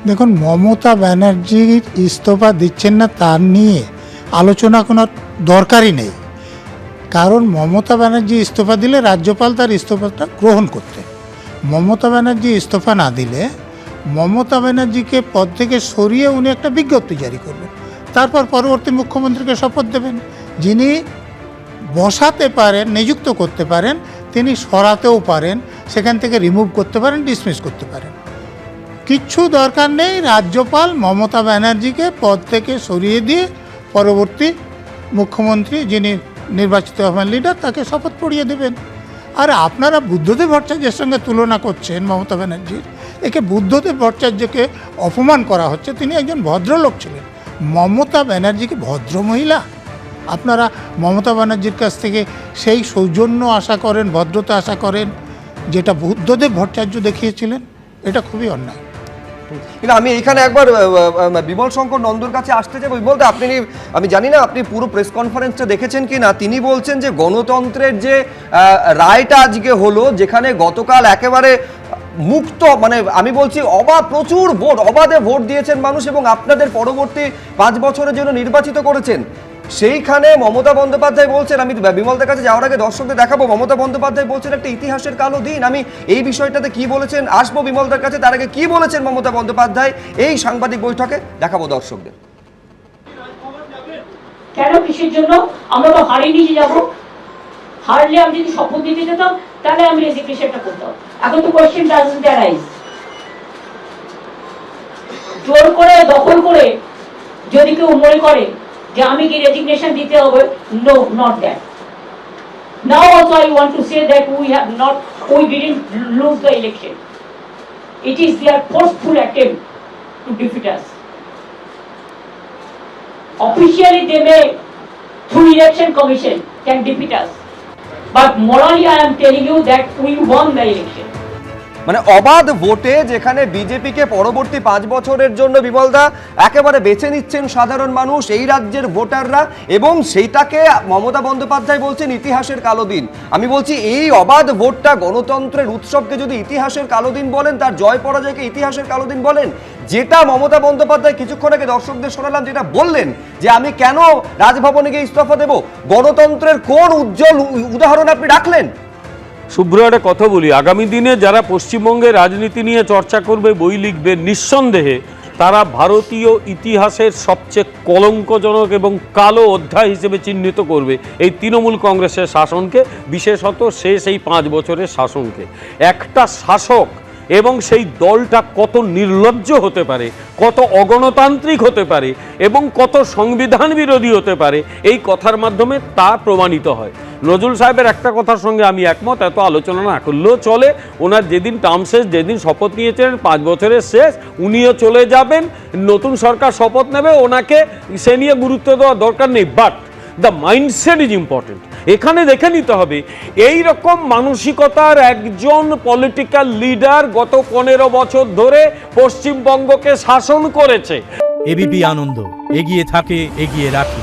দেখুন, মমতা ব্যানার্জির ইস্তফা দিচ্ছেন না তার নিয়ে আলোচনা কোনো দরকারই নেই। কারণ মমতা ব্যানার্জি ইস্তফা দিলে রাজ্যপাল তার ইস্তফাটা গ্রহণ করতেন। মমতা ব্যানার্জি ইস্তফা না দিলে মমতা ব্যানার্জিকে পদ থেকে সরিয়ে উনি একটা বিজ্ঞপ্তি জারি করবেন, তারপর পরবর্তী মুখ্যমন্ত্রীকে শপথ দেবেন। যিনি বসাতে পারেন, নিযুক্ত করতে পারেন, তিনি সরাতেও পারেন, সেখান থেকে রিমুভ করতে পারেন, ডিসমিস করতে পারেন। কিচ্ছু দরকার নেই, রাজ্যপাল মমতা ব্যানার্জিকে পদ থেকে সরিয়ে দিয়ে পরবর্তী মুখ্যমন্ত্রী যিনি নির্বাচিত হবেন লিডার, তাকে শপথ পড়িয়ে দেবেন। আর আপনারা বুদ্ধদেব ভট্টাচার্যের সঙ্গে তুলনা করছেন মমতা ব্যানার্জির, একে বুদ্ধদেব ভট্টাচার্যকে অপমান করা হচ্ছে। তিনি একজন ভদ্রলোক ছিলেন। মমতা ব্যানার্জিকে ভদ্র মহিলা? আপনারা মমতা ব্যানার্জির কাছ থেকে সেই সৌজন্য আশা করেন, ভদ্রতা আশা করেন, যেটা বুদ্ধদেব ভট্টাচার্য দেখিয়েছিলেন। এটা খুবই অন্যায়। কিন্তু আমি এইখানে একবার বিমল শঙ্কর নন্দর কাছে আসতে চাই। বিমলদা, আপনি, আমি জানি না আপনি পুরো প্রেস কনফারেন্সটা দেখেছেন কি না, তিনি বলছেন যে গণতন্ত্রের যে রায়টা আজকে হলো, যেখানে গতকাল একেবারে মুক্ত, মানে আমি বলছি প্রচুর ভোট, অবাধে ভোট দিয়েছেন মানুষ এবং আপনাদের পরবর্তী 5 বছরের জন্য নির্বাচিত করেছেন, সেইখানে মমতা বন্দ্যোপাধ্যায় বলছেন, আমি বিমলদের কাছে যাওয়ার আগে দর্শকদের দেখাবো, মমতা বন্দ্যোপাধ্যায় বলছেন একটা ইতিহাসের কালো দিন। আমি এই বিষয়টাতে কি বলেছেন আসবো বিমলদের কাছে, তার আগে কি বলেছেন মমতা বন্দ্যোপাধ্যায় এই সাংবাদিক বৈঠকে দেখাবো দর্শকদের। কেন, কিসের জন্য? আমরা তো হারিয়ে নিয়ে যাবো। হারলে আমি যদি শপথ দিতে যেতাম তাহলে আমি রেজিগনেশনটা করতাম। এখন তো কোয়েশ্চেন ডাজন্ট অ্যারাইজ। জোর করে, দখল করে যদি কেউ মনে করে যে আমি কি রেজিগনেশন দিতে হবে, no, not that. Now also I want to say that we didn't lose the election. It is their forceful attempt to defeat us. Officially they may, through election commission, can defeat us. But morally I am telling you that we won the election. মানে অবাধ ভোটে যেখানে বিজেপিকে পরবর্তী 5 বছরের জন্য বিমলদা একেবারে বেছে নিচ্ছেন সাধারণ মানুষ, এই রাজ্যের ভোটাররা, এবং সেইটাকে মমতা বন্দ্যোপাধ্যায় বলছেন ইতিহাসের কালো দিন। আমি বলছি এই অবাধ ভোটটা, গণতন্ত্রের উৎসবকে যদি ইতিহাসের কালো দিন বলেন, তার জয় পরাজয়কে ইতিহাসের কালো দিন বলেন, যেটা মমতা বন্দ্যোপাধ্যায় কিছুক্ষণ আগে দর্শকদের শোনালাম, যেটা বললেন যে আমি কেন রাজভবনে গিয়ে ইস্তফা দেব, গণতন্ত্রের কোন উজ্জ্বল উদাহরণ আপনি রাখলেন? শুভ্র, একটা কথা বলি, আগামী দিনে যারা পশ্চিমবঙ্গের রাজনীতি নিয়ে চর্চা করবে, বই লিখবে, নিঃসন্দেহে তারা ভারতীয় ইতিহাসের সবচেয়ে কলঙ্কজনক এবং কালো অধ্যায় হিসেবে চিহ্নিত করবে এই তৃণমূল কংগ্রেসের শাসনকে, বিশেষত শেষ এই 5 বছরের শাসনকে। একটা শাসক এবং সেই দলটা কত নির্লজ্জ হতে পারে, কত অগণতান্ত্রিক হতে পারে এবং কত সংবিধান বিরোধী হতে পারে, এই কথার মাধ্যমে তা প্রমাণিত হয়। নজরুল সাহেবের একটা কথার সঙ্গে আমি একমত, এত আলোচনা না করলেও চলে। ওনার যেদিন টার্ম শেষ, যেদিন শপথ নিয়েছিলেন 5 বছরের শেষ, উনিও চলে যাবেন, নতুন সরকার শপথ নেবে, ওনাকে সে নিয়ে গুরুত্ব দেওয়ার দরকার নেই। But the mindset is important. এখানে দেখে নিতে হবে এই রকম মানসিকতার একজন পলিটিক্যাল লিডার গত 15 বছর ধরে পশ্চিমবঙ্গকে শাসন করেছে। এবিপি আনন্দ, এগিয়ে থাকে, এগিয়ে রাখে।